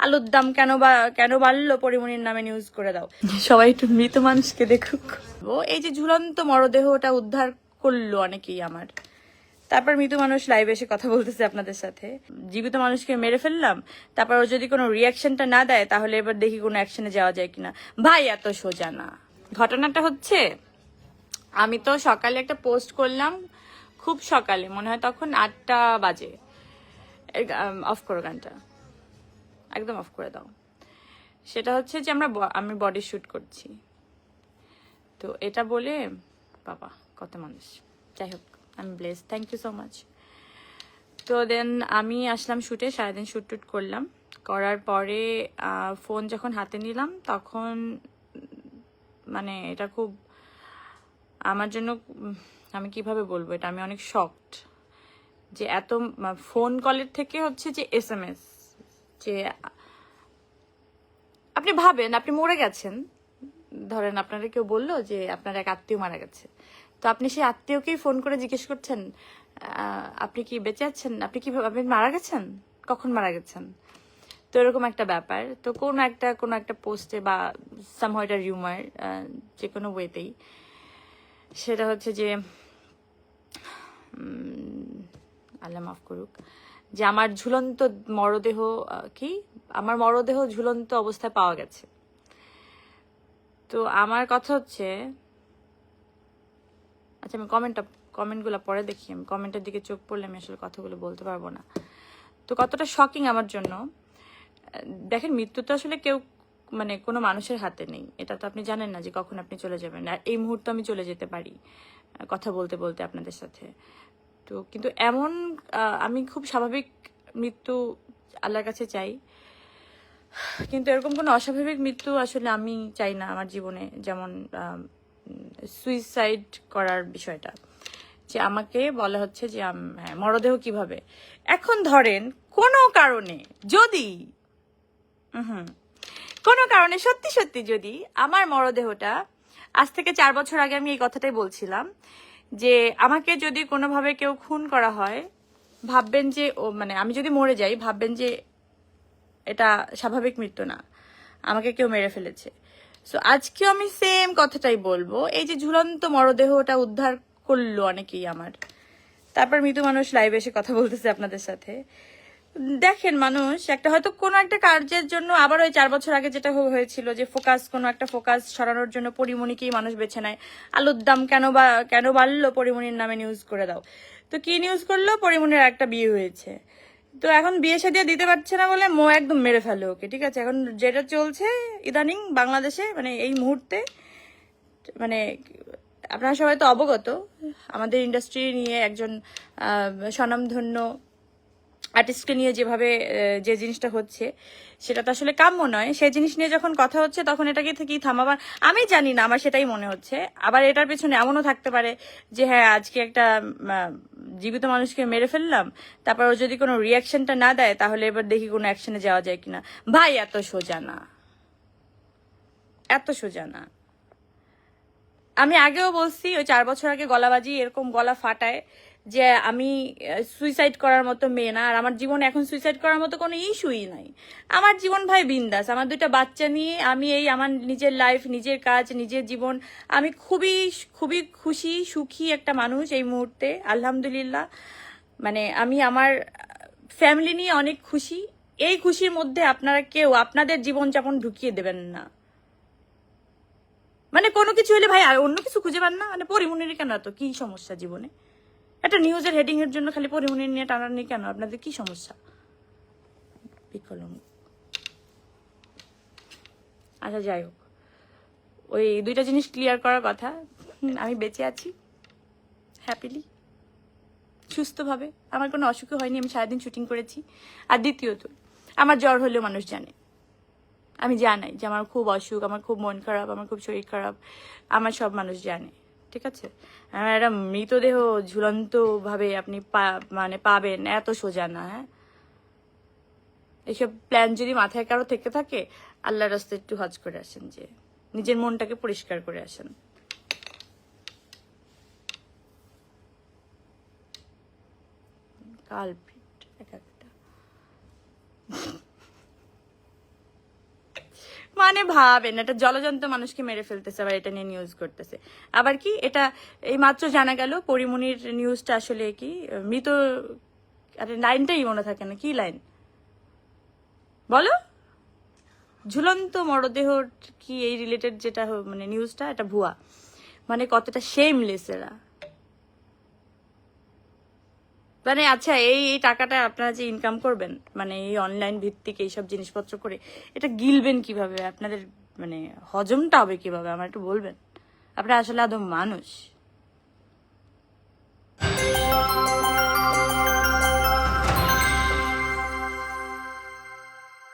আলুর দাম কেন বাড়লো, পরিমণির নামে নিউজ করে দাও। সবাই একটু মৃত মানুষকে দেখুক। ও এই যে ঝুলন্ত মরদেহটা উদ্ধার করলো অনেকেই আমার, তারপর মৃত মানুষ লাইভে এসে কথা বলতেছে আপনাদের সাথে। জীবিত মানুষকে মেরে ফেললাম, তারপর ও যদি কোনো রিয়াকশনটা না দেয় তাহলে এবার দেখি কোনো অ্যাকশনে যাওয়া যায় কিনা। ভাই এত সোজা না। ঘটনাটা হচ্ছে, আমি তো সকালে একটা পোস্ট করলাম, খুব সকালে, মনে হয় তখন 8টা বাজে। অফ করো গানটা, একদম অফ করে দাও। সেটা হচ্ছে যে আমি বডি শুট করছি, তো এটা বলে বাবা কত মানুষ, যাই হোক আমি bless, thank you so much. তো দেন আমি আসলাম শুটে, সারাদিন শুট টুট করলাম। করার পরে ফোন যখন হাতে নিলাম তখন মানে এটা খুব আমার জন্য, আমি কিভাবে বলবো এটা, আমি অনেক শকড যে এত ফোন কলের থেকে হচ্ছে যে SMS, যে আপনি ভাবেন আপনি মরে গেছেন, ধরেন আপনারা কেউ বললো যে আপনার এক আত্মীয় মারা গেছে, তো আপনি সেই আত্মীয়কেই ফোন করে জিজ্ঞেস করছেন আপনি কি বেঁচে আছেন, আপনি মারা গেছেন, কখন মারা গেছেন। তো এরকম একটা ব্যাপার। তো কোনো একটা পোস্টে বা সামহাউ এটা রিউমার, যে কোনো ওয়েতেই, সেটা হচ্ছে যে আল্লাহ মাফ করুক, যে আমার ঝুলন্ত মরদেহ, আমার মরদেহ ঝুলন্ত অবস্থায় পাওয়া গেছে। তো আমার কথা হচ্ছে, আচ্ছা আমি কমেন্টগুলো পরে দেখি, আমি কমেন্টের দিকে চোখ পড়লে আমি আসলে কথাগুলো বলতে পারবো না। তো কতটা শকিং আমার জন্য। দেখেন, মৃত্যু তো আসলে কেউ মানে কোনো মানুষের হাতে নেই, এটা তো আপনি জানেন না যে কখন আপনি চলে যাবেন। আর এই মুহূর্তে আমি চলে যেতে পারি কথা বলতে বলতে আপনাদের সাথে। তো কিন্তু এমন আমি খুব স্বাভাবিক মৃত্যু আল্লাহর কাছে চাই, কিন্তু এরকম কোনো অস্বাভাবিক মৃত্যু আসলে আমি চাই না আমার জীবনে। যেমন সুইসাইড করার বিষয়টা, যে আমাকে বলা হচ্ছে যে হ্যাঁ মরদেহ কিভাবে, এখন ধরেন কোনো কারণে যদি কোনো কারণে সত্যি সত্যি যদি আমার মরদেহটা, আজ থেকে 4 বছর আগে আমি এই কথাটাই বলছিলাম, যে আমাকে যদি কোনোভাবে কেউ খুন করা হয়, ভাববেন যে মানে আমি যদি মরে যাই ভাববেন যে এটা স্বাভাবিক মৃত্যু না, আমাকে কেউ মেরে ফেলেছে। সো আজকেও আমি সেম কথাটাই বলবো। এই যে ঝুলন্ত মরদেহটা উদ্ধার করলো অনেকেই আমার, তারপর মৃত মানুষ লাইভে এসে কথা বলতেছে আপনাদের সাথে। দেখেন, মানুষ একটা হয়তো কোনো একটা কার্যের জন্য, আবার ওই 4 বছর আগে যেটা হয়েছিল, যে কোনো একটা ফোকাস সরানোর জন্য পরিমণিকেই মানুষ বেছে নেয়। আলুর দাম কেন বাড়লো, পরিমণির নামে নিউজ করে দাও। তো কি নিউজ করলো, পরিমণির একটা বিয়ে হয়েছে, তো এখন বিয়ে শাদী দিতে পারছে না বলে একদম মেরে ফেলে ওকে। ঠিক আছে, এখন যেটা চলছে ইদানিং বাংলাদেশে, মানে এই মুহূর্তে, মানে আপনারা সবাই তো অবগত, আমাদের ইন্ডাস্ট্রি নিয়ে একজন স্বনামধন্য আর্টিস্টকে নিয়ে যেভাবে যে জিনিসটা হচ্ছে, সেটা তো আসলে কাম্য নয়। সেই জিনিস নিয়ে যখন কথা হচ্ছে তখন এটাকে থেকেই থামাবার, আমি জানি না, আমার সেটাই মনে হচ্ছে। আবার এটার পেছনে এমনও থাকতে পারে যে হ্যাঁ আজকে একটা জীবিত মানুষকে মেরে ফেললাম, তারপর ও যদি কোনো রিয়াকশনটা না দেয় তাহলে এবার দেখি কোনো অ্যাকশনে যাওয়া যায় কিনা। ভাই এত সোজা না, এত সোজা না। আমি আগেও বলছি, ওই 4 বছর আগে গলাবাজি এরকম গলা ফাটায় যে আমি সুইসাইড করার মতো মেয়ে না, আর আমার জীবনে এখন সুইসাইড করার মতো কোনো ইস্যুই নাই। আমার জীবন ভাই বিন্দাস, আমার 2টা বাচ্চা নিয়ে আমি এই আমার নিজের লাইফ, নিজের কাজ, নিজের জীবন, আমি খুবই খুবই খুশি সুখী একটা মানুষ এই মুহূর্তে, আলহামদুলিল্লাহ। মানে আমি আমার ফ্যামিলি নিয়ে অনেক খুশি। এই খুশির মধ্যে আপনারা কেউ আপনাদের জীবনযাপন ঢুকিয়ে দেবেন না। মানে কোনো কিছু হলে ভাই আর অন্য কিছু খুঁজে পান না, মানে পরিমণির কেন এত কি সমস্যা জীবনে? একটা নিউজের হেডিং এর জন্য খালি পরিমণির নিয়ে টানানি কেন? আপনাদের কি সমস্যা? বিকলঙ্গ। আচ্ছা যাই হোক, ওই 2টা জিনিস ক্লিয়ার করার কথা। আমি বেঁচে আছি হ্যাপিলি, সুস্থভাবে, আমার কোনো অসুখও হয়নি, আমি সারাদিন শুটিং করেছি। আর দ্বিতীয়ত, আমার জ্বর হলেও মানুষ জানে, আমি জানাই যে আমার খুব অসুখ, আমার খুব মন খারাপ, আমার খুব শরীর খারাপ, আমার সব মানুষ জানে। ঠিক আছে, আমার একটা মৃতদেহ ঝুলন্ত ভাবে আপনি মানে পাবেন, এত সোজা না। হ্যাঁ, এইসব প্ল্যান যদি মাথায় কারো থেকে থাকে, আল্লাহর রাস্তায় একটু হজ করে আসেন, যে নিজের মনটাকে পরিষ্কার করে আসেন। কালপিট এক একটা। মানে ভাবেন একটা জলজন্ত মানুষকে মেরে ফেলতেছে, আবার এটা নিয়ে নিউজ করতেছে। আবার কি এটা এই মাত্র জানা গেল পরিমণির নিউজটা আসলে কি মৃত, আরে লাইনটাই মনে থাকে না, কি লাইন বলো, ঝুলন্ত মরদেহ কি এই রিলেটেড যেটা মানে নিউজটা, এটা ভুয়া। মানে কতটা শেমলেস এরা। মানে আচ্ছা এই এই টাকাটা আপনারা যে ইনকাম করবেন মানে এই অনলাইন ভিত্তিক এইসব জিনিসপত্র করে, এটা গিলবেন কিভাবে, আপনাদের মানে হজমটা হবে কিভাবে আমার একটু বলবেন? আপনারা আসলে আদৌ মানুষ?